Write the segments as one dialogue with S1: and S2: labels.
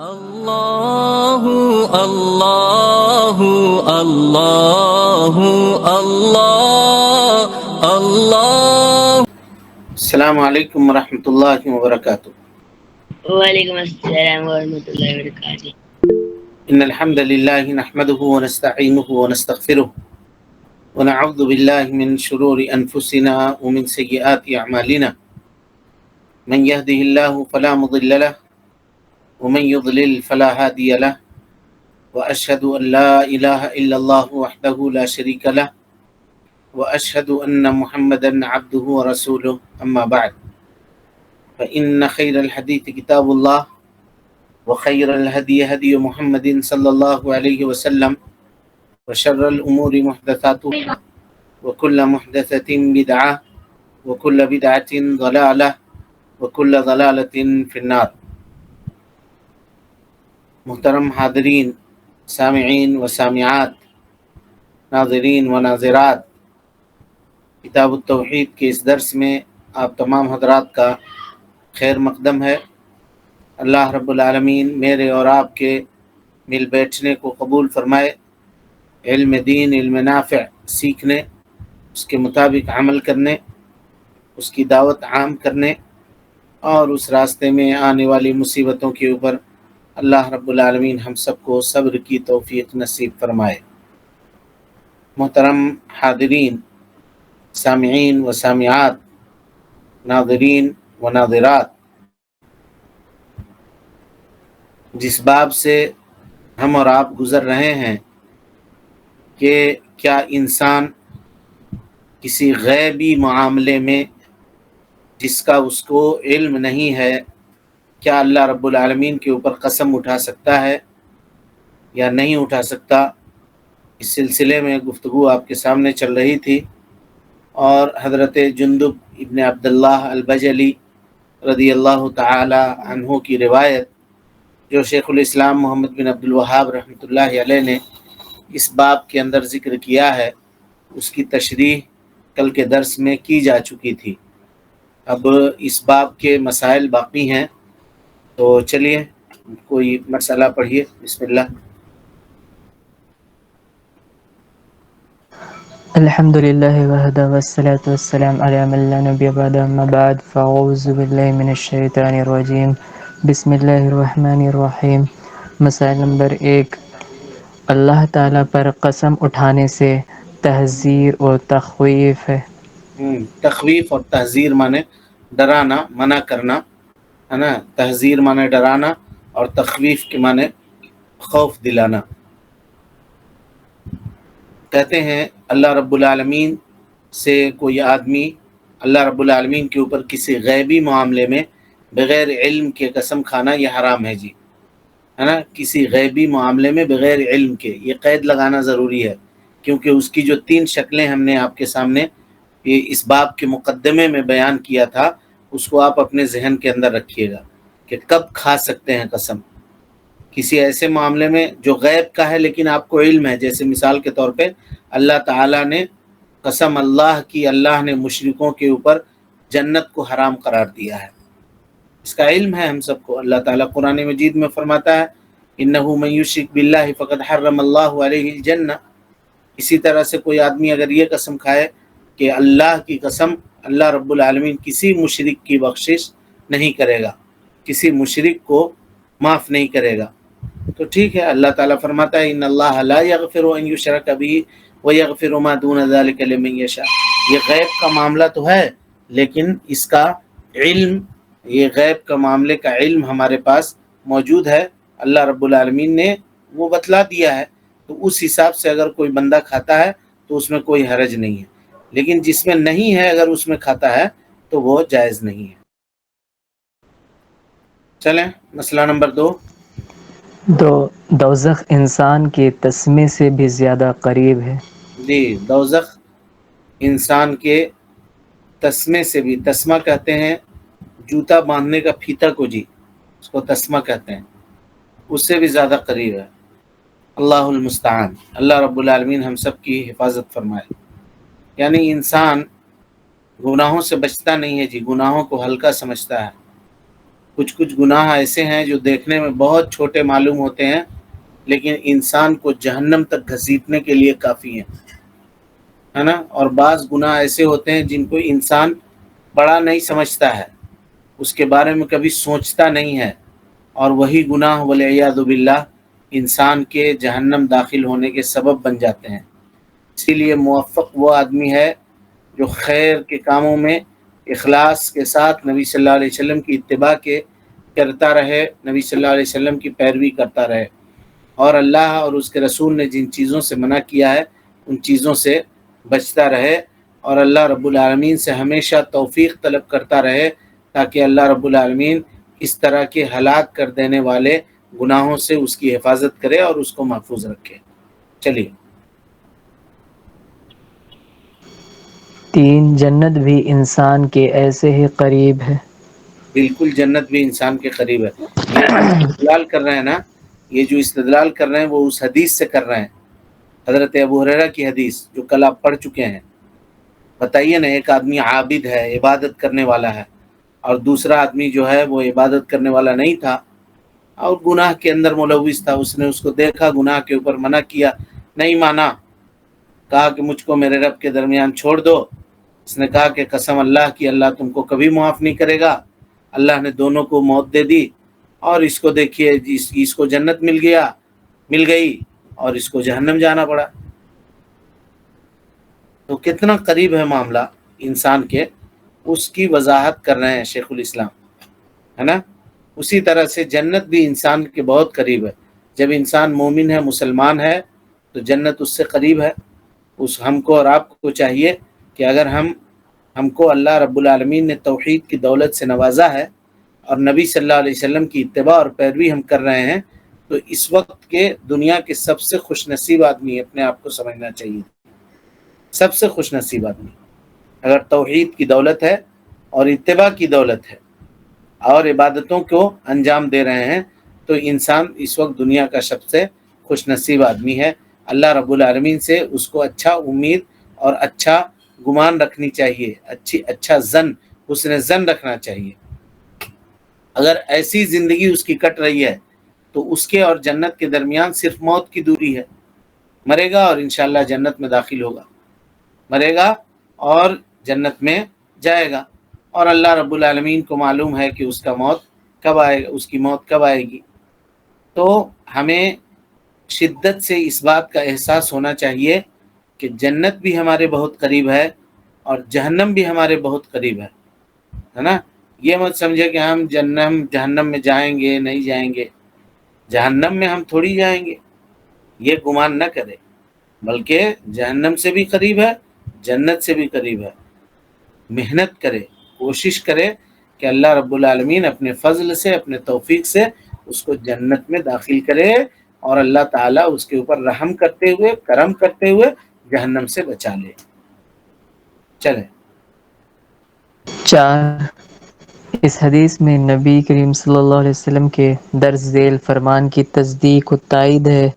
S1: اللہ اللہ اللہ اللہ اللہ۔ السلام علیکم ورحمۃ اللہ وبرکاتہ۔
S2: وعلیکم السلام ورحمۃ اللہ وبرکاتہ۔
S1: ان الحمد للہ نحمده ونستعینه ونستغفره ونعوذ باللہ من شرور انفسنا ومن سیئات اعمالنا من يهده الله فلا مضل له ومن يضلل فلا هادي له وأشهد أن لا إله إلا الله وحده لا شريك له وأشهد أن محمدا عبده ورسوله أما بعد فإن خير الحديث كتاب الله وخير الهدي هدي محمد صلى الله عليه وسلم وشر الأمور محدثاتها وكل محدثة بدعة وكل بدعة ضلالة وكل ضلالة في النار۔ محترم حاضرین، سامعین و سامعات، ناظرین و ناظرات، کتاب التوحید کے اس درس میں آپ تمام حضرات کا خیر مقدم ہے۔ اللہ رب العالمین میرے اور آپ کے مل بیٹھنے کو قبول فرمائے، علم دین، علم نافع سیکھنے، اس کے مطابق عمل کرنے، اس کی دعوت عام کرنے اور اس راستے میں آنے والی مصیبتوں کے اوپر اللہ رب العالمین ہم سب کو صبر کی توفیق نصیب فرمائے۔ محترم حاضرین، سامعین و سامعات، ناظرین و ناظرات، جس باب سے ہم اور آپ گزر رہے ہیں کہ کیا انسان کسی غیبی معاملے میں جس کا اس کو علم نہیں ہے، کیا اللہ رب العالمین کے اوپر قسم اٹھا سکتا ہے یا نہیں اٹھا سکتا؟ اس سلسلے میں گفتگو آپ کے سامنے چل رہی تھی، اور حضرت جندب ابن عبداللہ البجلی رضی اللہ تعالی عنہ کی روایت جو شیخ الاسلام محمد بن عبد الوہاب رحمۃ اللہ علیہ نے اس باب کے اندر ذکر کیا ہے، اس کی تشریح کل کے درس میں کی جا چکی تھی۔ اب اس باب کے مسائل باقی ہیں، تو چلیے کوئی مسئلہ پڑھیے۔ بسم اللہ۔
S3: الحمد للہ وحدہ والصلاة والسلام علی من لا نبی بعد، اما بعد فاعوذ باللہ من الشیطان الرجیم، بسم اللہ الرحمن الرحیم۔ مسائل نمبر 1، اللہ تعالیٰ پر قسم اٹھانے سے تحذیر اور تخویف ہے۔
S1: تخویف اور تحذیر مانے ڈرانا، منع کرنا ہے نا۔ تحذیر مانے ڈرانا اور تخویف کے مانے خوف دلانا۔ کہتے ہیں اللہ رب العالمین سے کوئی آدمی اللہ رب العالمین کے اوپر کسی غیبی معاملے میں بغیر علم کے قسم کھانا یہ حرام ہے جی، ہے نا۔ کسی غیبی معاملے میں بغیر علم کے، یہ قید لگانا ضروری ہے، کیونکہ اس کی جو 3 شکلیں ہم نے آپ کے سامنے اس باب کے مقدمے میں بیان کیا تھا، اس کو آپ اپنے ذہن کے اندر رکھیے گا کہ کب کھا سکتے ہیں قسم کسی ایسے معاملے میں جو غیب کا ہے لیکن آپ کو علم ہے۔ جیسے مثال کے طور پہ اللہ تعالیٰ نے قسم اللہ کی، اللہ نے مشرکوں کے اوپر جنت کو حرام قرار دیا ہے، اس کا علم ہے ہم سب کو۔ اللہ تعالیٰ قرآن مجید میں فرماتا ہے انہ من یشرک باللہ فقد حرم اللہ علیہ الجنہ۔ اسی طرح سے کوئی آدمی اگر یہ قسم کھائے کہ اللہ کی قسم، اللہ رب العالمین کسی مشرک کی بخشش نہیں کرے گا، کسی مشرک کو معاف نہیں کرے گا، تو ٹھیک ہے۔ اللہ تعالیٰ فرماتا ہے ان اللہ لا یغفر ان یشرک بہ ویغفر ما دون ذلک لمن یشاء۔ یہ غیب کا معاملہ تو ہے، لیکن اس کا علم، یہ غیب کا معاملے کا علم ہمارے پاس موجود ہے، اللہ رب العالمین نے وہ بتلا دیا ہے، تو اس حساب سے اگر کوئی بندہ کھاتا ہے تو اس میں کوئی حرج نہیں ہے، لیکن جس میں نہیں ہے اگر اس میں کھاتا ہے تو وہ جائز نہیں ہے۔ چلیں مسئلہ نمبر 2۔
S3: دوزخ انسان کے تسمے سے بھی زیادہ قریب ہے۔
S1: جی، دوزخ انسان کے تسمے سے بھی، تسمہ کہتے ہیں جوتا باندھنے کا پھیتا کو جی، اس کو تسمہ کہتے ہیں، اس سے بھی زیادہ قریب ہے۔ اللہ المستعان، اللہ رب العالمین ہم سب کی حفاظت فرمائے۔ یعنی انسان گناہوں سے بچتا نہیں ہے جی، گناہوں کو ہلکا سمجھتا ہے، کچھ گناہ ایسے ہیں جو دیکھنے میں بہت چھوٹے معلوم ہوتے ہیں لیکن انسان کو جہنم تک گھسیٹنے کے لیے کافی ہیں، ہے نا؟ اور بعض گناہ ایسے ہوتے ہیں جن کو انسان بڑا نہیں سمجھتا ہے، اس کے بارے میں کبھی سوچتا نہیں ہے، اور وہی گناہ والعیاذ باللہ انسان کے جہنم داخل ہونے کے سبب بن جاتے ہیں۔ اسی لیے موفق وہ آدمی ہے جو خیر کے کاموں میں اخلاص کے ساتھ نبی صلی اللہ علیہ وسلم کی اتباع کرتا رہے، نبی صلی اللہ علیہ وسلم کی پیروی کرتا رہے، اور اللہ اور اس کے رسول نے جن چیزوں سے منع کیا ہے ان چیزوں سے بچتا رہے، اور اللہ رب العالمین سے ہمیشہ توفیق طلب کرتا رہے تاکہ اللہ رب العالمین اس طرح کے ہلاک کر دینے والے گناہوں سے اس کی حفاظت کرے اور اس کو محفوظ رکھے۔ چلیے
S3: 3 جنت بھی انسان کے ایسے ہی قریب ہے۔
S1: بالکل جنت بھی انسان کے قریب ہے۔ یہ جو استدلال کر رہے ہیں نا، یہ جو استدلال کر رہے ہیں وہ اس حدیث سے کر رہے ہیں، حضرت ابو ہریرہ کی حدیث جو کل آپ پڑھ چکے ہیں۔ بتائیے نا، ایک آدمی عابد ہے، عبادت کرنے والا ہے، اور دوسرا آدمی جو ہے وہ عبادت کرنے والا نہیں تھا اور گناہ کے اندر ملوث تھا۔ اس نے اس کو دیکھا، گناہ کے اوپر منع کیا، نہیں مانا، کہا کہ مجھ کو میرے رب کے درمیان چھوڑ دو۔ اس نے کہا کہ قسم اللہ کی، اللہ تم کو کبھی معاف نہیں کرے گا۔ اللہ نے دونوں کو موت دے دی، اور اس کو دیکھیے اس کو جنت مل گئی اور اس کو جہنم جانا پڑا۔ تو کتنا قریب ہے معاملہ انسان کے، اس کی وضاحت کر رہے ہیں شیخ الاسلام، ہے نا؟ اسی طرح سے جنت بھی انسان کے بہت قریب ہے۔ جب انسان مومن ہے، مسلمان ہے، تو جنت اس سے قریب ہے۔ ہم کو اور آپ کو چاہیے کہ اگر ہم کو اللہ رب العالمین نے توحید کی دولت سے نوازا ہے اور نبی صلی اللہ علیہ وسلم کی اتباع اور پیروی ہم کر رہے ہیں، تو اس وقت کے دنیا کے سب سے خوش نصیب آدمی اپنے آپ کو سمجھنا چاہیے، سب سے خوش نصیب آدمی اگر توحید کی دولت ہے اور اتباع کی دولت ہے اور عبادتوں کو انجام دے رہے ہیں، تو انسان اس وقت دنیا کا سب سے خوش نصیب آدمی ہے۔ اللہ رب العالمین سے اس کو اچھا امید اور اچھا گمان رکھنی چاہیے، اچھا حسن زن رکھنا چاہیے۔ اگر ایسی زندگی اس کی کٹ رہی ہے تو اس کے اور جنت کے درمیان صرف موت کی دوری ہے۔ مرے گا اور انشاءاللہ جنت میں داخل ہوگا، مرے گا اور جنت میں جائے گا، اور اللہ رب العالمین کو معلوم ہے کہ اس کی موت کب آئے گی۔ تو ہمیں شدت سے اس بات کا احساس ہونا چاہیے کہ جنت بھی ہمارے بہت قریب ہے اور جہنم بھی ہمارے بہت قریب ہے نا؟ یہ مت سمجھے کہ ہم جہنم میں جائیں گے، نہیں جائیں گے۔ جہنم میں ہم تھوڑی جائیں گے، یہ گمان نہ کرے، بلکہ جہنم سے بھی قریب ہے، جنت سے بھی قریب ہے۔ محنت کرے، کوشش کرے کہ اللہ رب العالمین اپنے فضل سے، اپنے توفیق سے اس کو جنت میں داخل کرے، اور اللہ تعالیٰ اس کے اوپر رحم کرتے ہوئے، کرم کرتے ہوئے جہنم سے بچا لے۔ چلیں
S3: 4 اس حدیث میں نبی کریم صلی اللہ علیہ وسلم کے درج ذیل فرمان کی تصدیق و تائید ہے۔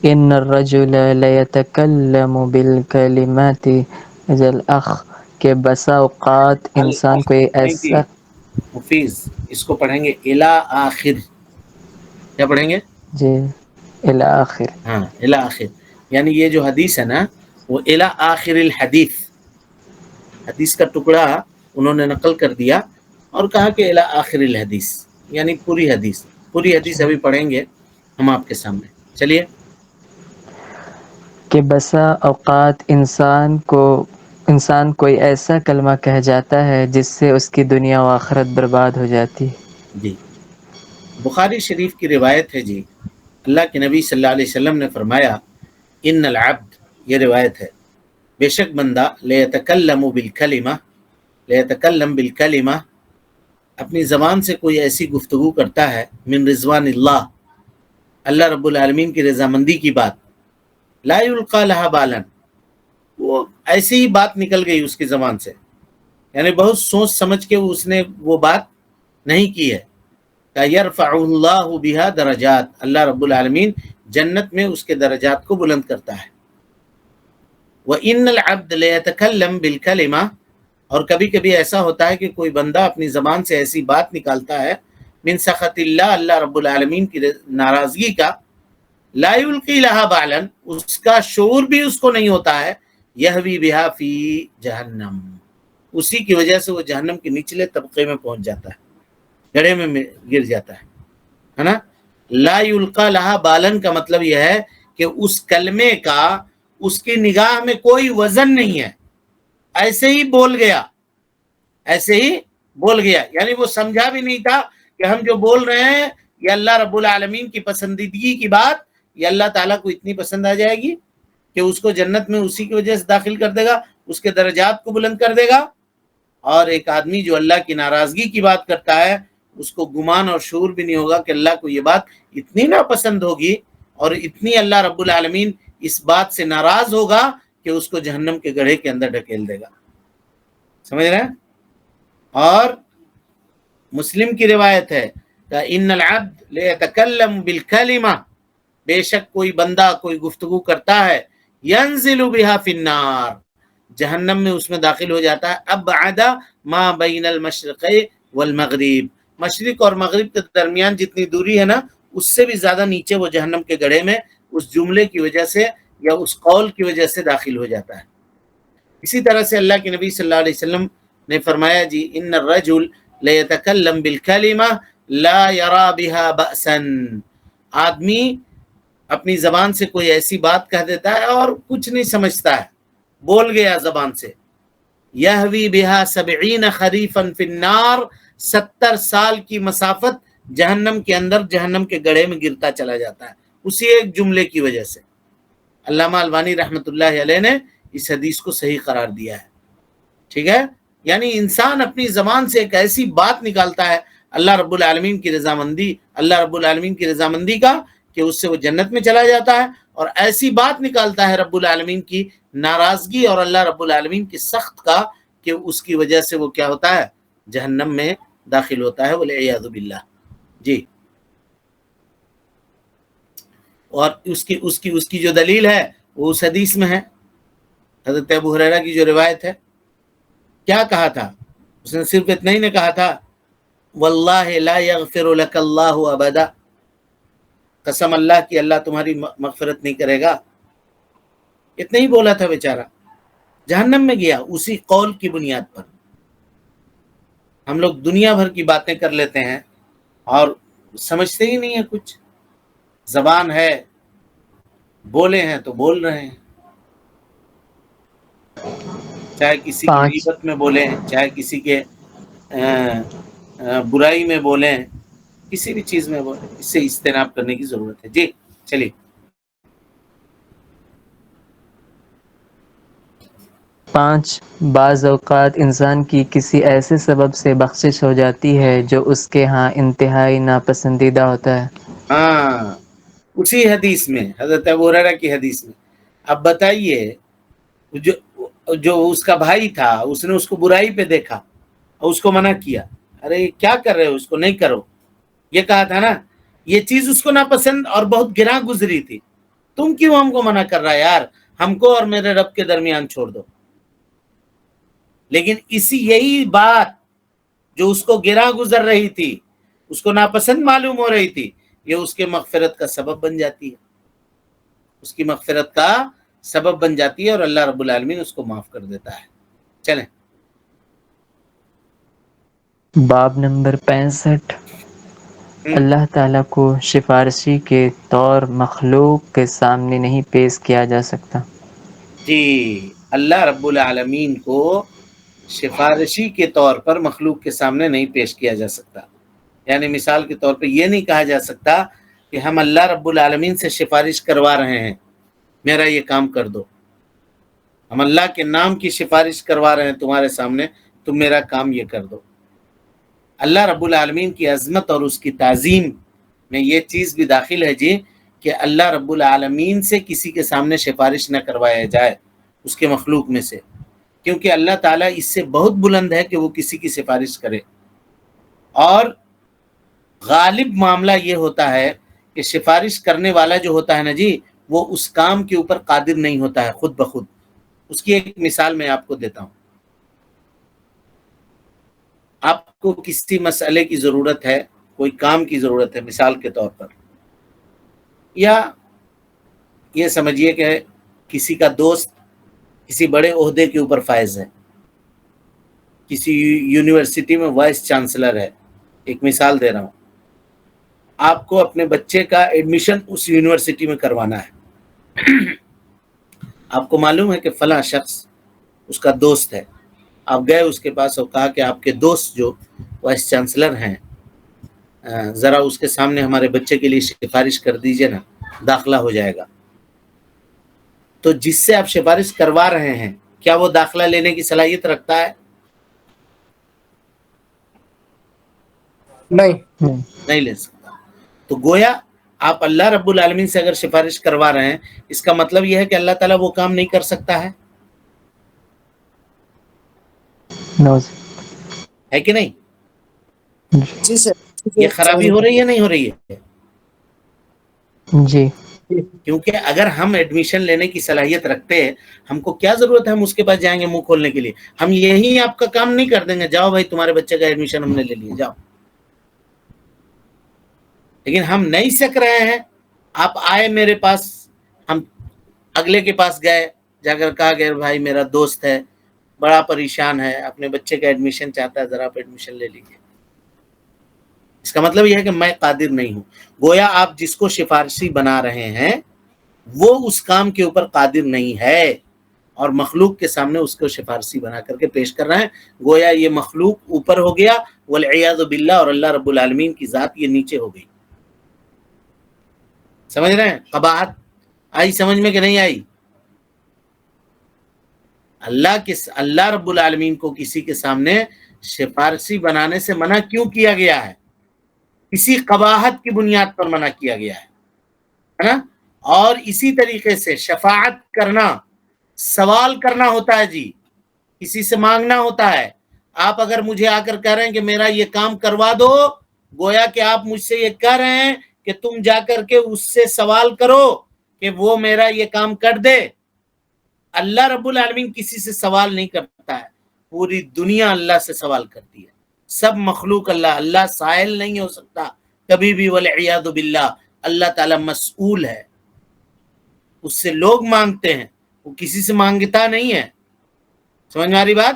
S3: ان الرجل لیتکلم بالکلمات الاخ کہ بسا اوقات انسان کو
S1: نہیں جی،
S3: ایسا
S1: مفیز اس کو پڑھیں گے الی آخر۔ کیا پڑھیں گے؟
S3: جی الی آخر،
S1: ہاں الی آخر، یعنی یہ جو حدیث ہے نا وہ الی آخر الحدیث، حدیث کا ٹکڑا انہوں نے نقل کر دیا اور کہا کہ الی آخر الحدیث، یعنی پوری حدیث ابھی پڑھیں گے ہم آپ کے سامنے۔ چلیے
S3: کہ بسا اوقات انسان کوئی ایسا کلمہ کہہ جاتا ہے جس سے اس کی دنیا و آخرت برباد ہو جاتی ہے۔
S1: جی، بخاری شریف کی روایت ہے جی، اللہ کے نبی صلی اللہ علیہ وسلم نے فرمایا ان العبد، یہ روایت ہے، بے شک بندہ لیتکلم بالکلمہ اپنی زبان سے کوئی ایسی گفتگو کرتا ہے، من رضوان اللہ رب العالمین کی رضامندی کی بات، لا یلقی لہا بالا، وہ ایسی ہی بات نکل گئی اس کی زبان سے، یعنی بہت سوچ سمجھ کے اس نے وہ بات نہیں کی ہے، یرفع اللہ بہا درجات، اللہ رب العالمین جنت میں اس کے درجات کو بلند کرتا ہے۔ وَإِنَّ الْعَبْدَ لَيَتَكَلَّمْ بِالْكَلِمَةِ، اور کبھی کبھی ایسا ہوتا ہے کہ کوئی بندہ اپنی زبان سے ایسی بات نکالتا ہے من سخط اللہ، اللہ رب العالمین کی ناراضگی کا، لا یلقی لہا بالا، اس کا شعور بھی اس کو نہیں ہوتا ہے، یہوی بہا فی جہنم، اسی کی وجہ سے وہ جہنم کے نچلے طبقے میں پہنچ جاتا ہے، گڑھے میں گر جاتا ہے نا۔ لا یلقی لہا بالن کا مطلب یہ ہے کہ اس کلمے کا اس کی نگاہ میں کوئی وزن نہیں ہے، ایسے ہی بول گیا، ایسے ہی بول گیا، یعنی وہ سمجھا بھی نہیں تھا کہ ہم جو بول رہے ہیں یہ اللہ رب العالمین کی پسندیدگی کی بات، یہ اللہ تعالیٰ کو اتنی پسند آ جائے گی کہ اس کو جنت میں اسی کی وجہ سے داخل کر دے گا، اس کے درجات کو بلند کر دے گا۔ اور ایک آدمی جو اللہ کی ناراضگی کی بات کرتا ہے اس کو گمان اور شعور بھی نہیں ہوگا کہ اللہ کو یہ بات اتنی ناپسند ہوگی اور اتنی اللہ رب العالمین اس بات سے ناراض ہوگا کہ اس کو جہنم کے گڑھے کے اندر ڈھکیل دے گا، سمجھ رہے ہیں؟ اور مسلم کی روایت ہے کہ ان العبد لیتکلم بالکلمہ، بے شک کوئی بندہ کوئی گفتگو کرتا ہے، ینزل بہا فی النار، جہنم میں اس میں داخل ہو جاتا ہے، ابعد ما بین المشرق والمغرب، مشرق اور مغرب کے درمیان جتنی دوری ہے نا اس سے بھی زیادہ نیچے وہ جہنم کے گڑھے میں اس جملے کی وجہ سے یا اس قول کی وجہ سے داخل ہو جاتا ہے۔ اسی طرح سے اللہ کے نبی صلی اللہ علیہ وسلم نے فرمایا جی ان الرجل لیتکلم بالکلمہ لا یرا بها بأسا، آدمی اپنی زبان سے کوئی ایسی بات کہہ دیتا ہے اور کچھ نہیں سمجھتا ہے، بول گیا زبان سے، یہوی بہا 70 خریفا فی النار، 70 سال کی مسافت جہنم کے اندر جہنم کے گڑھے میں گرتا چلا جاتا ہے اسی ایک جملے کی وجہ سے۔ علامہ البانی رحمۃ اللہ علیہ نے اس حدیث کو صحیح قرار دیا ہے، ٹھیک ہے؟ یعنی انسان اپنی زبان سے ایک ایسی بات نکالتا ہے اللہ رب العالمین کی رضامندی، اللہ رب العالمین کی رضامندی کا، کہ اس سے وہ جنت میں چلا جاتا ہے، اور ایسی بات نکالتا ہے رب العالمین کی ناراضگی اور اللہ رب العالمین کی سخت کا کہ اس کی وجہ سے وہ کیا ہوتا ہے، جہنم میں داخل ہوتا ہے، والعیاذ باللہ جی۔ اور اس کی جو دلیل ہے وہ اس حدیث میں ہے، حضرت ابو ہریرہ کی جو روایت ہے، کیا کہا تھا اس نے؟ صرف اتنا ہی نے کہا تھا واللہ لا یغفر لک اللہ ابدا، قسم اللہ کی اللہ تمہاری مغفرت نہیں کرے گا، اتنا ہی بولا تھا بیچارہ، جہنم میں گیا اسی قول کی بنیاد پر۔ ہم لوگ دنیا بھر کی باتیں کر لیتے ہیں اور سمجھتے ہی نہیں ہیں کچھ، زبان ہے بولے ہیں تو بول رہے ہیں، چاہے کسی کی
S3: 5
S1: غیبت میں بولیں، چاہے کسی کے برائی میں بولیں، کسی بھی چیز میں بولیں، اس سے اجتناب کرنے کی ضرورت ہے۔ جی چلیے
S3: 5 بعض اوقات انسان کی کسی ایسے سبب سے بخشش ہو جاتی ہے جو اس کے ہاں انتہائی ناپسندیدہ ہوتا ہے۔
S1: ہاں، اسی حدیث میں حضرت ابو ہریرہ کی حدیث میں۔ اب بتائیے جو اس کا بھائی تھا اس نے اس کو برائی پہ دیکھا اور اس کو منع کیا، ارے کیا کر رہے ہو، اس کو نہیں کرو، یہ کہا تھا نا، یہ چیز اس کو ناپسند اور بہت گراں گزری تھی، تم کیوں ہم کو منع کر رہا ہے یار، ہم کو اور میرے رب کے درمیان چھوڑ دو۔ لیکن یہی بات جو اس کو گراں گزر رہی تھی، اس کو ناپسند معلوم ہو رہی تھی، یہ اس کے مغفرت کا سبب بن جاتی ہے، اس کی مغفرت کا سبب بن جاتی ہے اور اللہ رب العالمین اس کو معاف کر دیتا ہے۔ چلیں
S3: باب نمبر 65، اللہ تعالیٰ کو سفارشی کے طور مخلوق کے سامنے نہیں پیش کیا جا سکتا۔
S1: جی، اللہ رب العالمین کو سفارشی کے طور پر مخلوق کے سامنے نہیں پیش کیا جا سکتا، یعنی مثال کے طور پہ یہ نہیں کہا جا سکتا کہ ہم اللہ رب العالمین سے سفارش کروا رہے ہیں، میرا یہ کام کر دو، ہم اللہ کے نام کی سفارش کروا رہے ہیں تمہارے سامنے، تم میرا کام یہ کر دو۔ اللہ رب العالمین کی عظمت اور اس کی تعظیم میں یہ چیز بھی داخل ہے جی کہ اللہ رب العالمین سے کسی کے سامنے سفارش نہ کروایا جائے اس کے مخلوق میں سے، کیونکہ اللہ تعالیٰ اس سے بہت بلند ہے کہ وہ کسی کی سفارش کرے، اور غالب معاملہ یہ ہوتا ہے کہ سفارش کرنے والا جو ہوتا ہے نا جی، وہ اس کام کے اوپر قادر نہیں ہوتا ہے خود بخود۔ اس کی ایک مثال میں آپ کو دیتا ہوں۔ آپ کو کسی مسئلے کی ضرورت ہے، کوئی کام کی ضرورت ہے مثال کے طور پر، یا یہ سمجھیے کہ کسی کا دوست کسی بڑے عہدے کے اوپر فائز ہے، کسی یونیورسٹی میں وائس چانسلر ہے، ایک مثال دے رہا ہوں، آپ کو اپنے بچے کا ایڈمیشن اس یونیورسٹی میں کروانا ہے، آپ کو معلوم ہے کہ فلاں شخص اس کا دوست ہے، آپ گئے اس کے پاس اور کہا کہ آپ کے دوست جو وائس چانسلر ہیں ذرا اس کے سامنے ہمارے بچے کے لیے سفارش کر دیجئے نا، داخلہ ہو جائے گا۔ تو جس سے آپ سفارش کروا رہے ہیں کیا وہ داخلہ لینے کی صلاحیت رکھتا ہے؟ نہیں لے سکتا۔ تو گویا آپ اللہ رب العالمین سے اگر سفارش کروا رہے ہیں، اس کا مطلب یہ ہے کہ اللہ تعالیٰ وہ کام نہیں کر سکتا ہے ہے کہ نہیں؟
S4: جی سر،
S1: یہ خرابی ہو رہی ہے نہیں ہو رہی ہے؟
S3: جی
S1: کیونکہ اگر ہم ایڈمیشن لینے کی صلاحیت رکھتے ہیں، ہم کو کیا ضرورت ہے ہم اس کے پاس جائیں گے منہ کھولنے کے لیے؟ ہم یہی آپ کا کام نہیں کر دیں گے، جاؤ بھائی تمہارے بچے کا ایڈمیشن ہم نے لے لیا، جاؤ۔ لیکن ہم نہیں سک رہے ہیں، آپ آئے میرے پاس، ہم اگلے کے پاس گئے، جا کر کہا کہ بھائی میرا دوست ہے، بڑا پریشان ہے، اپنے بچے کا ایڈمیشن چاہتا ہے، ذرا آپ ایڈمیشن لے لیجیے۔ اس کا مطلب یہ ہے کہ میں قادر نہیں ہوں۔ گویا آپ جس کو سفارشی بنا رہے ہیں وہ اس کام کے اوپر قادر نہیں ہے، اور مخلوق کے سامنے اس کو سفارشی بنا کر کے پیش کر رہے ہیں، گویا یہ مخلوق اوپر ہو گیا والعیاذ باللہ، اور اللہ رب العالمین کی ذات یہ نیچے ہو گئی۔ سمجھ رہے ہیں؟ قباحت آئی سمجھ میں کہ نہیں آئی؟ اللہ رب العالمین کو کسی کے سامنے سفارشی بنانے سے منع کیوں کیا گیا ہے؟ اسی قباحت کی بنیاد پر منع کیا گیا ہے نا؟ اور اسی طریقے سے شفاعت کرنا، سوال کرنا ہوتا ہے جی، کسی سے مانگنا ہوتا ہے۔ آپ اگر مجھے آ کر کہہ رہے ہیں کہ میرا یہ کام کروا دو، گویا کہ آپ مجھ سے یہ کہہ رہے ہیں کہ تم جا کر کے اس سے سوال کرو کہ وہ میرا یہ کام کر دے۔ اللہ رب العالمین کسی سے سوال نہیں کرتا ہے، پوری دنیا اللہ سے سوال کرتی ہے، سب مخلوق اللہ سائل نہیں ہو سکتا کبھی بھی، والعیاذ باللہ۔ اللہ تعالیٰ مسئول ہے، اس سے لوگ مانگتے ہیں، وہ کسی سے مانگتا نہیں ہے۔ سمجھ میں آ رہی بات؟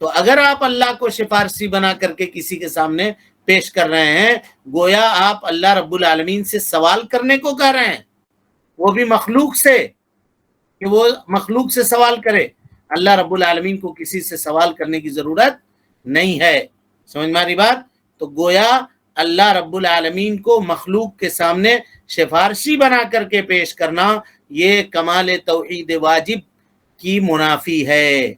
S1: تو اگر آپ اللہ کو سفارشی بنا کر کے کسی کے سامنے پیش کر رہے ہیں، گویا آپ اللہ رب العالمین سے سوال کرنے کو کہہ رہے ہیں، وہ بھی مخلوق سے، کہ وہ مخلوق سے سوال کرے۔ اللہ رب العالمین کو کسی سے سوال کرنے کی ضرورت نہیں ہے۔ سمجھ میں آ رہی بات؟ تو گویا اللہ رب العالمین کو مخلوق کے سامنے سفارشی بنا کر کے پیش کرنا، یہ کمال توحید واجب کی منافی ہے۔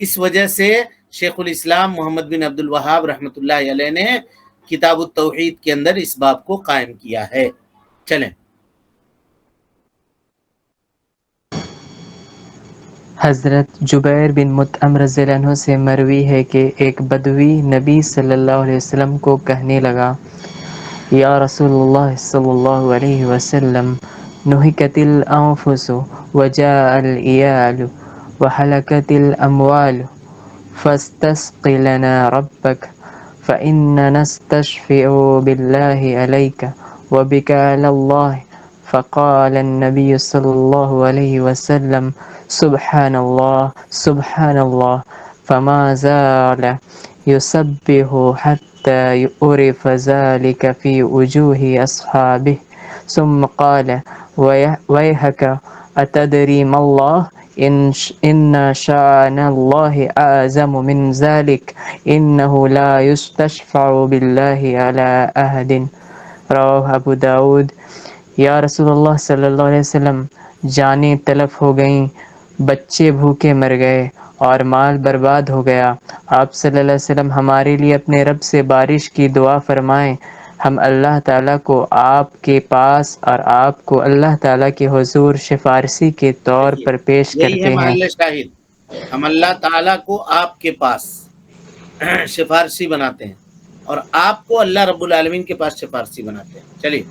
S1: اس وجہ سے شیخ الاسلام محمد بن عبد الوہاب رحمۃ اللہ علیہ نے کتاب التوحید کے اندر اس باب کو قائم کیا ہے۔ چلیں،
S3: حضرت جبیر بن مطعم رضی اللہ عنہ سے مروی ہے کہ ایک بدوی نبی صلی اللہ علیہ وسلم کو کہنے لگا، یا رسول اللہ صلی اللہ علیہ وسلم، نہکت الانفس وجاء العیال وحلکت الاموال فاستسق لنا ربک فإن نستشفع بالله عليك وبك على الله۔ فقال النبي صلى الله عليه وسلم سبحان الله سبحان الله، فما زال يسبح حتى عرف ذلك في وجوه أصحابه، ثم قال ويحك أتدري ما الله؟ إن شأن الله أعظم من ذلك، إنه لا يستشفع بالله على أحد، رواه ابو داود۔ یا رسول اللہ صلی اللہ علیہ وسلم، جانیں تلف ہو گئیں، بچے بھوکے مر گئے اور مال برباد ہو گیا۔ آپ صلی اللہ علیہ وسلم ہمارے لیے اپنے رب سے بارش کی دعا فرمائیں، ہم اللہ تعالیٰ کو آپ کے پاس اور آپ کو اللہ تعالیٰ کے حضور سفارشی کے طور پر پیش
S1: یہی ہے
S3: کرتے ہیں۔
S1: محل شاہد، ہم اللہ تعالیٰ کو آپ کے پاس سفارشی بناتے ہیں، اور آپ کو اللہ رب العالمین کے پاس سفارشی بناتے ہیں۔ چلیے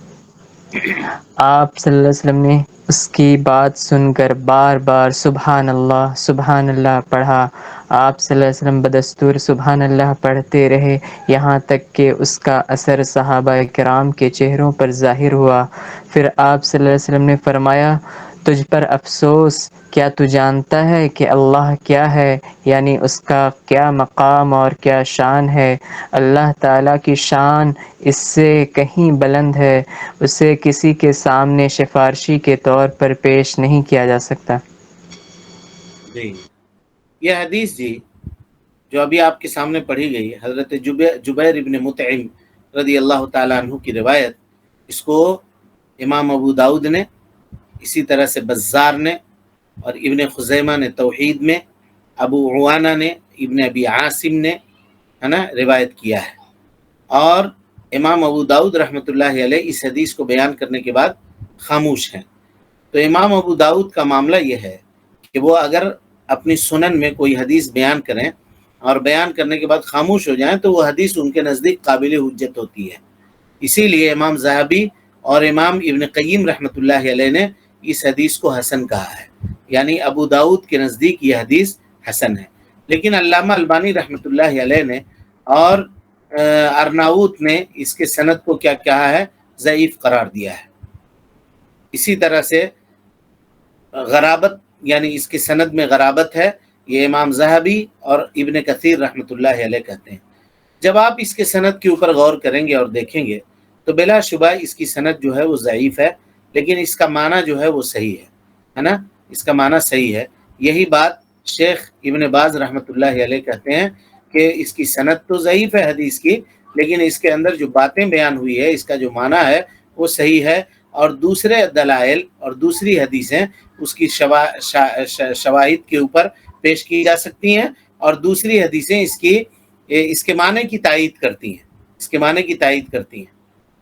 S3: آپ صلی اللہ علیہ وسلم نے اس کی بات سن کر بار بار سبحان اللہ پڑھا۔ آپ صلی اللہ علیہ وسلم بدستور سبحان اللہ پڑھتے رہے یہاں تک کہ اس کا اثر صحابہ کرام کے چہروں پر ظاہر ہوا۔ پھر آپ صلی اللہ علیہ وسلم نے فرمایا، تجھ پر افسوس، کیا تو جانتا ہے کہ اللہ کیا ہے، یعنی اس کا کیا مقام اور کیا شان ہے؟ اللہ تعالیٰ کی شان اس سے کہیں بلند ہے، اسے کسی کے سامنے سفارشی کے طور پر پیش نہیں کیا جا سکتا۔
S1: جی یہ حدیث جی جو ابھی آپ کے سامنے پڑھی گئی، حضرت جبیر ابن مطعم رضی اللہ تعالیٰ عنہ کی روایت، اس کو امام ابو داؤد نے، اسی طرح سے بزار نے، اور ابن خزیمہ نے توحید میں، ابو عوانہ نے، ابن ابی عاصم نے ہے نا روایت کیا ہے۔ اور امام ابو داؤد رحمۃ اللہ علیہ اس حدیث کو بیان کرنے کے بعد خاموش ہیں۔ تو امام ابو داؤد کا معاملہ یہ ہے کہ وہ اگر اپنی سنن میں کوئی حدیث بیان کریں اور بیان کرنے کے بعد خاموش ہو جائیں تو وہ حدیث ان کے نزدیک قابل حجت ہوتی ہے۔ اسی لیے امام ذہبی اور امام ابن قیم رحمۃ اللہ علیہ نے اس حدیث کو حسن کہا ہے، یعنی ابو داؤد کے نزدیک یہ حدیث حسن ہے۔ لیکن علامہ البانی رحمۃ اللہ علیہ نے اور ارناؤت نے اس کے سند کو کیا کہا ہے؟ ضعیف قرار دیا ہے۔ اسی طرح سے غرابت، یعنی اس کے سند میں غرابت ہے، یہ امام ذہبی اور ابن کثیر رحمۃ اللہ علیہ کہتے ہیں۔ جب آپ اس کے سند کے اوپر غور کریں گے اور دیکھیں گے تو بلا شبہ اس کی سند جو ہے وہ ضعیف ہے، لیکن اس کا معنی جو ہے وہ صحیح ہے نا، اس کا معنی صحیح ہے۔ یہی بات شیخ ابن باز رحمۃ اللہ علیہ کہتے ہیں کہ اس کی سند تو ضعیف ہے حدیث کی، لیکن اس کے اندر جو باتیں بیان ہوئی ہے، اس کا جو معنی ہے وہ صحیح ہے، اور دوسرے دلائل اور دوسری حدیثیں اس کی شواہد کے اوپر پیش کی جا سکتی ہیں، اور دوسری حدیثیں اس کے معنی کی تائید کرتی ہیں، اس کے معنی کی تائید کرتی ہیں،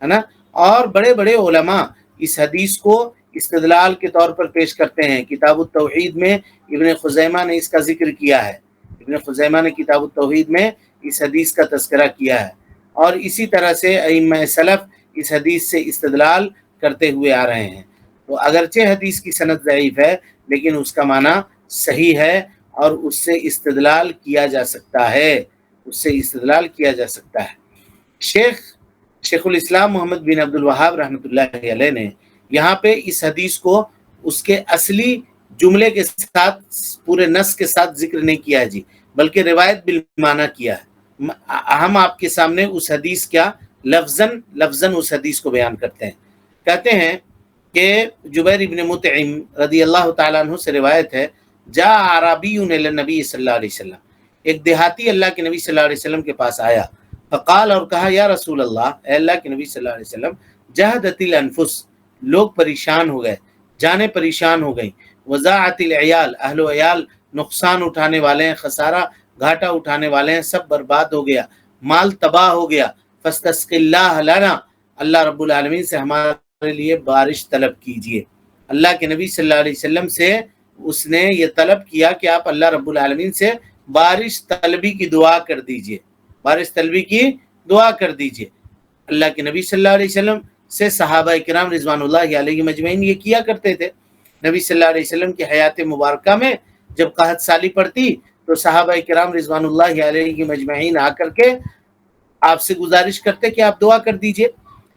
S1: ہے نا۔ اور بڑے بڑے علماء اس حدیث کو استدلال کے طور پر پیش کرتے ہیں۔ کتاب التوحید میں ابن خزیمہ نے اس کا ذکر کیا ہے، ابن خزیمہ نے کتاب التوحید میں اس حدیث کا تذکرہ کیا ہے، اور اسی طرح سے ائمہ سلف اس حدیث سے استدلال کرتے ہوئے آ رہے ہیں۔ تو اگرچہ حدیث کی سند ضعیف ہے، لیکن اس کا معنی صحیح ہے اور اس سے استدلال کیا جا سکتا ہے، اس سے استدلال کیا جا سکتا ہے۔ شیخ الاسلام محمد بن عبد الوہاب رحمۃ اللہ علیہ نے یہاں پہ اس حدیث کو اس کے اصلی جملے کے ساتھ، پورے نص کے ساتھ ذکر نہیں کیا ہے جی، بلکہ روایت بالمعنی کیا ہے۔ ہم آپ کے سامنے اس حدیث کیا لفظاً اس حدیث کو بیان کرتے ہیں۔ کہتے ہیں کہ جبیر ابن مطعم رضی اللہ تعالیٰ عنہ سے روایت ہے، جاء اعرابی الی النبی صلی اللہ علیہ وسلم، ایک دیہاتی اللہ کے نبی صلی اللہ علیہ وسلم کے پاس آیا، فقال، اور کہا، یا رسول اللہ، اے اللہ کے نبی صلی اللہ علیہ وسلم، جہدت الانفس، لوگ پریشان ہو گئے، جانیں پریشان ہو گئیں، وضاعت العیال، اہل و عیال نقصان اٹھانے والے ہیں، خسارہ گھاٹا اٹھانے والے ہیں، سب برباد ہو گیا، مال تباہ ہو گیا، فاستسق اللہ لنا، اللہ رب العالمین سے ہمارے لیے بارش طلب کیجئے۔ اللہ کے نبی صلی اللہ علیہ وسلم سے اس نے یہ طلب کیا کہ آپ اللہ رب العالمین سے بارش طلبی کی دعا کر دیجئے، بارش طلبی کی دعا کر دیجئے۔ اللہ کے نبی صلی اللہ علیہ وسلم سے صحابہ کرام رضوان اللہ علیہ مجمعین یہ کیا کرتے تھے۔ نبی صلی اللہ علیہ وسلم کی حیات مبارکہ میں جب قحط سالی پڑتی تو صحابہ کرام رضوان اللہ علیہ مجمعین آ کر کے آپ سے گزارش کرتے کہ آپ دعا کر دیجئے۔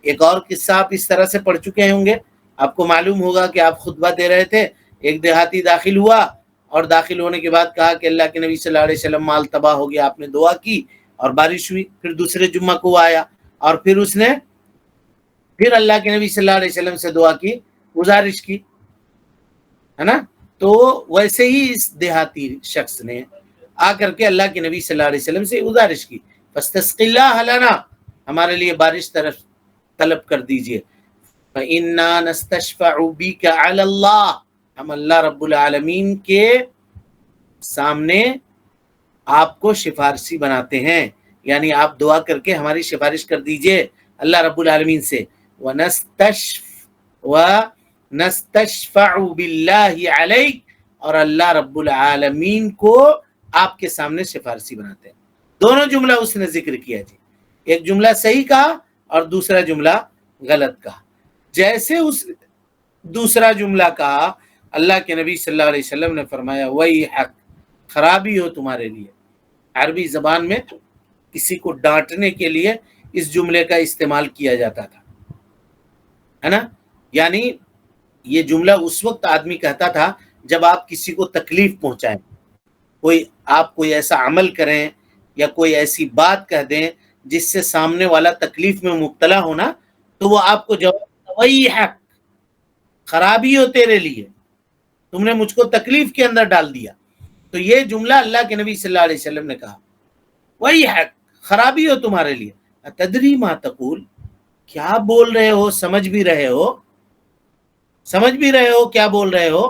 S1: ایک اور قصہ آپ اس طرح سے پڑھ چکے ہوں گے، آپ کو معلوم ہوگا کہ آپ خطبہ دے رہے تھے، ایک دیہاتی داخل ہوا اور داخل ہونے کے بعد کہا کہ اللہ کے نبی صلی اللہ علیہ وسلم مال تباہ ہو گیا، آپ نے دعا کی اور بارش ہوئی۔ پھر دوسرے جمعہ کو آیا اور پھر اس نے پھر اللہ کے نبی صلی اللہ علیہ وسلم سے دعا کی، گزارش کی، ہے نا۔ تو ویسے ہی اس دیہاتی شخص نے آ کر کے اللہ کے نبی صلی اللہ علیہ وسلم سے گزارش کی، فاستسق اللہ لنا، ہمارے لیے بارش طلب کر دیجئے، فإنا نستشفع بك علی اللہ، ہم اللہ رب العالمین کے سامنے آپ کو سفارشی بناتے ہیں، یعنی آپ دعا کر کے ہماری سفارش کر دیجئے اللہ رب العالمین سے، وَنَسْتَشْفَعُ بِاللَّهِ عَلَيْكَ، اور اللہ رب العالمین کو آپ کے سامنے سفارشی بناتے ہیں۔ دونوں جملہ اس نے ذکر کیا جی، ایک جملہ صحیح کہا اور دوسرا جملہ غلط کہا۔ جیسے اس دوسرا جملہ کہا، اللہ کے نبی صلی اللہ علیہ وسلم نے فرمایا وہی حق، خرابی ہو تمہارے لیے۔ عربی زبان میں کسی کو ڈانٹنے کے لیے اس جملے کا استعمال کیا جاتا تھا، ہے نا؟ یعنی یہ جملہ اس وقت آدمی کہتا تھا جب آپ کسی کو تکلیف پہنچائیں، آپ کوئی ایسا عمل کریں یا کوئی ایسی بات کہہ دیں جس سے سامنے والا تکلیف میں مبتلا ہونا، تو وہ آپ کو جواب وہی حق، خرابی ہو تیرے لیے، تم نے مجھ کو تکلیف کے اندر ڈال دیا۔ تو یہ جملہ اللہ کے نبی صلی اللہ علیہ وسلم نے کہا وہی حق، خرابی ہو تمہارے لیے۔ تدری ما تقول، کیا بول رہے ہو؟ سمجھ بھی رہے ہو کیا بول رہے ہو؟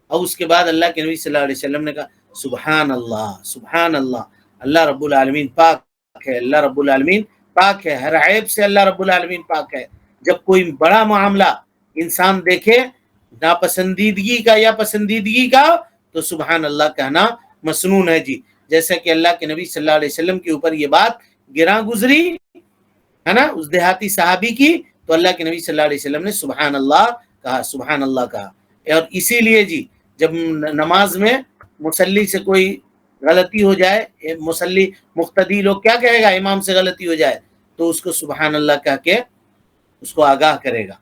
S1: اور اس کے بعد اللہ کے نبی صلی اللہ علیہ وسلم نے کہا سبحان اللہ، سبحان اللہ، اللہ رب العالمین پاک ہے، اللہ رب العالمین پاک ہے، ہر عیب سے اللہ رب العالمین پاک ہے۔ جب کوئی بڑا معاملہ انسان دیکھے ناپسندیدگی کا یا پسندیدگی کا، تو سبحان اللہ کہنا مسنون ہے جی۔ جیسا کہ اللہ کے نبی صلی اللہ علیہ وسلم کے اوپر یہ بات گراں گزری ہے نا، اس دیہاتی صحابی کی، تو اللہ کے نبی صلی اللہ علیہ وسلم نے سبحان اللہ کہا، سبحان اللہ کہا۔ اور اسی لیے جی جب نماز میں مصلی سے کوئی غلطی ہو جائے، مصلی مقتدی لوگ کیا کہے گا؟ امام سے غلطی ہو جائے تو اس کو سبحان اللہ کہہ کے اس کو آگاہ کرے گا۔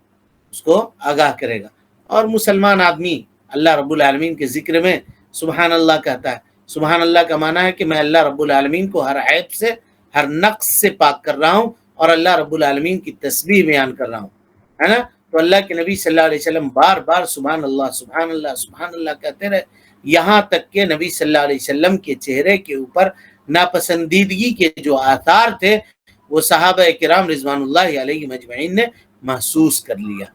S1: اور مسلمان آدمی اللہ رب العالمین کے ذکر میں سبحان اللہ کہتا ہے۔ سبحان اللہ کا معنی ہے کہ میں اللہ رب العالمین کو ہر عیب سے، ہر نقص سے پاک کر رہا ہوں اور اللہ رب العالمین کی تسبیح بیان کر رہا ہوں، ہے نا؟ تو اللہ کے نبی صلی اللہ علیہ وسلم بار بار سبحان اللہ، سبحان اللہ، سبحان اللہ کہتے رہے، یہاں تک کہ نبی صلی اللہ علیہ وسلم کے چہرے کے اوپر ناپسندیدگی کے جو آثار تھے وہ صحابہ کرام رضوان اللہ علیہ مجمعین نے محسوس کر لیا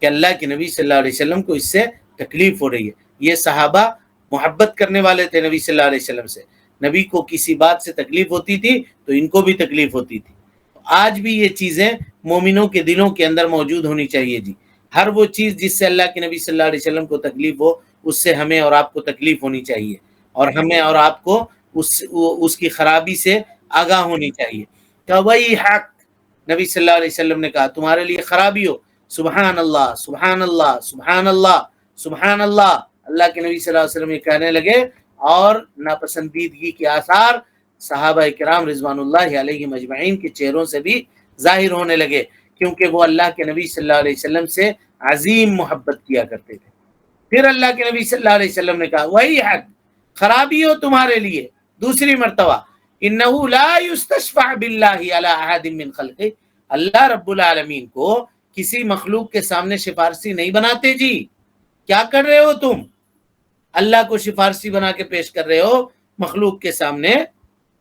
S1: کہ اللہ کے نبی صلی اللہ علیہ وسلم کو اس سے تکلیف ہو رہی ہے۔ یہ صحابہ محبت کرنے والے تھے نبی صلی اللہ علیہ وسلم سے، نبی کو کسی بات سے تکلیف ہوتی تھی تو ان کو بھی تکلیف ہوتی تھی۔ آج بھی یہ چیزیں مومنوں کے دلوں کے اندر موجود ہونی چاہیے جی۔ ہر وہ چیز جس سے اللہ کے نبی صلی اللہ علیہ وسلم کو تکلیف ہو، اس سے ہمیں اور آپ کو تکلیف ہونی چاہیے، اور ہمیں اور آپ کو اس کی خرابی سے آگاہ ہونی چاہیے۔ تو وہی حق، نبی صلی اللہ علیہ وسلم نے کہا تمہارے لیے خرابی ہو، سبحان اللہ، سبحان اللہ، سبحان اللہ، سبحان اللہ۔ اللہ کے نبی صلی اللہ علیہ وسلم یہ کہنے لگے اور ناپسندیدگی کے آثار صحابہ کرام رضوان اللہ علیہ مجمعین کے چہروں سے بھی ظاہر ہونے لگے، کیونکہ وہ اللہ کے نبی صلی اللہ علیہ وسلم سے عظیم محبت کیا کرتے تھے۔ پھر اللہ کے نبی صلی اللہ علیہ وسلم نے کہا وہی حق، خرابی ہو تمہارے لیے، دوسری مرتبہ، انہ لا یستشفع باللہ علی احد من خلقہ، اللہ رب العالمین کو کسی مخلوق کے سامنے سفارشی نہیں بناتے جی۔ کیا کر رہے ہو تم؟ اللہ کو سفارشی بنا کے پیش کر رہے ہو مخلوق کے سامنے۔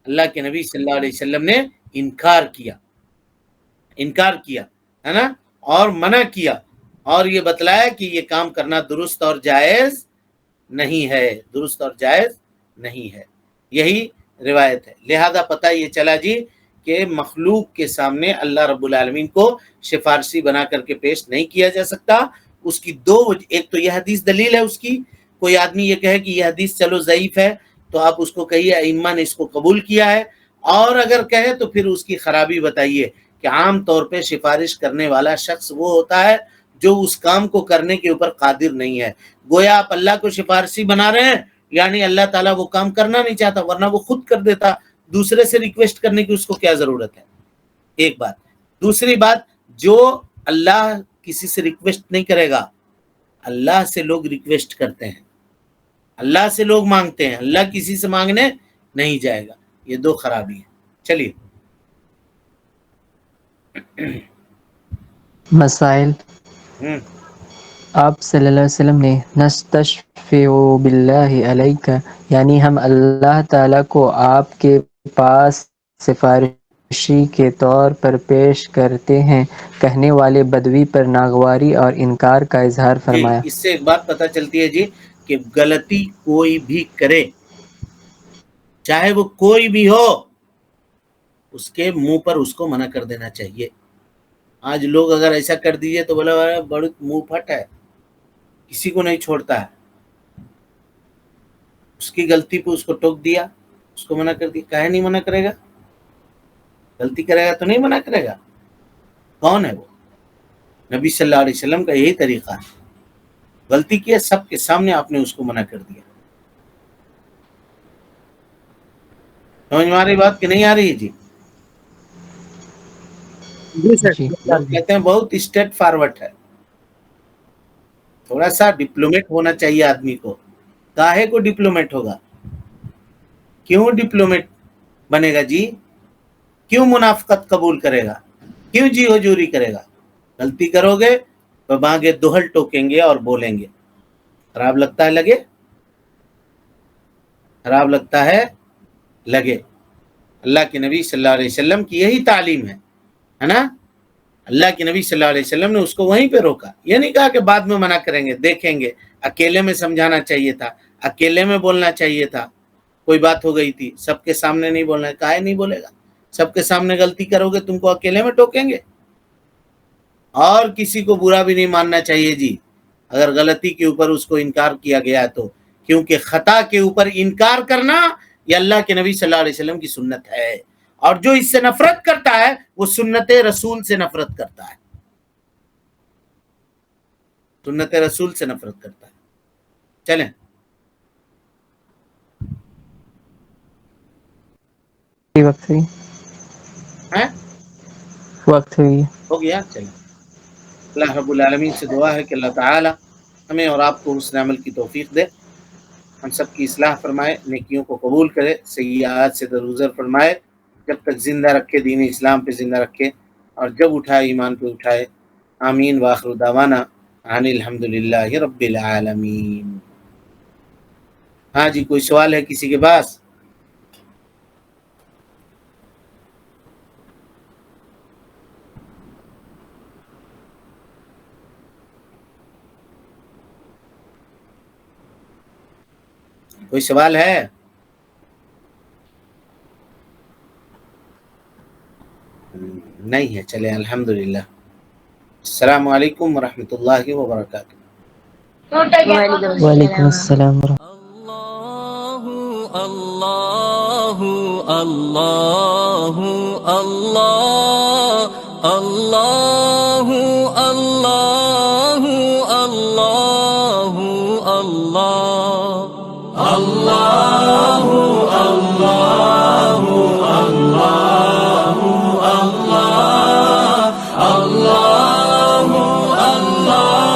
S1: اللہ کے نبی صلی اللہ علیہ وسلم نے انکار کیا ہے نا، اور منع کیا، اور یہ بتلایا کہ یہ کام کرنا درست اور جائز نہیں ہے، یہی روایت ہے۔ لہذا پتہ یہ چلا جی کہ مخلوق کے سامنے اللہ رب العالمین کو سفارشی بنا کر کے پیش نہیں کیا جا سکتا۔ اس کی دو وجہ، ایک تو یہ حدیث دلیل ہے اس کی، کوئی آدمی یہ کہے کہ یہ حدیث چلو ضعیف ہے تو آپ اس کو کہیے ائمہ نے اس کو قبول کیا ہے، اور اگر کہے تو پھر اس کی خرابی بتائیے کہ عام طور پہ سفارش کرنے والا شخص وہ ہوتا ہے جو اس کام کو کرنے کے اوپر قادر نہیں ہے۔ گویا آپ اللہ کو سفارشی بنا رہے ہیں، یعنی اللہ تعالیٰ وہ کام کرنا نہیں چاہتا، ورنہ وہ خود کر دیتا، دوسرے سے ریکویسٹ کرنے کی اس کو کیا ضرورت ہے؟ ایک بات۔ دوسری بات، جو اللہ کسی سے ریکویسٹ نہیں کرے گا، اللہ سے لوگ ریکویسٹ کرتے ہیں، اللہ سے لوگ مانگتے ہیں، اللہ کسی سے مانگنے نہیں جائے گا۔ یہ دو خرابی ہیں۔ چلیے
S3: مسائل۔ آپ صلی اللہ علیہ وسلم نے نستشفع باللہ علیک، یعنی ہم اللہ تعالیٰ کو آپ کے پاس سفارشی کے طور پر پیش کرتے ہیں، کہنے والے بدوی پر ناگواری اور انکار کا اظہار فرمایا۔
S1: اس سے ایک بات پتہ چلتی ہے جی کہ غلطی کوئی بھی کرے، چاہے وہ کوئی بھی ہو، اس کے منہ پر اس کو منع کر دینا چاہیے۔ آج لوگ اگر ایسا کر دیجئے تو بولا بڑی منہ پھٹ ہے، کسی کو نہیں چھوڑتا ہے، اس کی غلطی پہ اس کو ٹوک دیا، اس کو منع کر دیا۔ کاہے نہیں منع کرے گا؟ غلطی کرے گا تو نہیں منع کرے گا؟ کون ہے وہ؟ نبی صلی اللہ علیہ وسلم کا یہی طریقہ ہے، غلطی کی ہے سب کے سامنے آپ نے اس کو منع کر دیا. سمجھ میں آ رہی بات کہ نہیں آ رہی ہے؟ جی
S4: جی سر
S3: جی
S1: لوگ کہتے ہیں بہت اسٹیٹ فارورڈ ہے. تھوڑا سا ڈپلومیٹ ہونا چاہیے آدمی کو. کاہے کو ڈپلومیٹ ہوگا؟ کیوں ڈپلومیٹ بنے گا جی؟ کیوں منافقت قبول کرے گا؟ کیوں جی حضوری کرے گا؟ غلطی کرو گے تو باگے دوہل ٹوکیں گے اور بولیں گے. خراب لگتا ہے لگے، خراب لگتا ہے لگے. اللہ کے نبی صلی اللہ علیہ وسلم کی یہی تعلیم ہے نا. اللہ کے نبی صلی اللہ علیہ وسلم نے اس کو وہیں پہ روکا. یہ نہیں کہا کہ بعد میں منع کریں گے، دیکھیں گے. اکیلے میں سمجھانا چاہیے تھا، اکیلے میں بولنا چاہیے تھا. کوئی بات ہو گئی تھی، سب کے سامنے نہیں بولنا ہے. کاہے نہیں بولے گا؟ سب کے سامنے غلطی کرو گے، تم کو اکیلے میں ٹوکیں گے. اور کسی کو برا بھی نہیں ماننا چاہیے جی اگر غلطی کے اوپر اس کو انکار کیا گیا تو، کیونکہ خطا کے اوپر انکار کرنا یہ اللہ کے نبی صلی اللہ علیہ وسلم کی سنت ہے. اور جو اس سے نفرت کرتا ہے وہ سنت رسول سے نفرت کرتا ہے، سنت رسول سے نفرت کرتا ہے. چلیں
S3: وقت ہوئی،
S1: ہیں
S3: وقت ہوئی.
S1: ہو گیا. چلیں اللہ رب العالمین سے دعا ہے کہ اللہ تعالی ہمیں اور آپ کو حسن عمل کی توفیق دے، ہم سب کی اصلاح فرمائے، نیکیوں کو قبول کرے، سیئات سے درگزر فرمائے، جب تک زندہ رکھے دین اسلام پہ زندہ رکھے، اور جب اٹھائے ایمان پہ اٹھائے. آمین. وآخر دعوانا ان الحمدللہ رب العالمین. ہاں جی کوئی سوال ہے کسی کے پاس؟ کوئی سوال ہے؟ نہیں ہے. چلیں الحمدللہ. السلام علیکم ورحمۃ اللہ وبرکاتہ.
S3: وعلیکم السلام ورحمۃ
S5: اللہ اللہ اللہ اللہ اللہ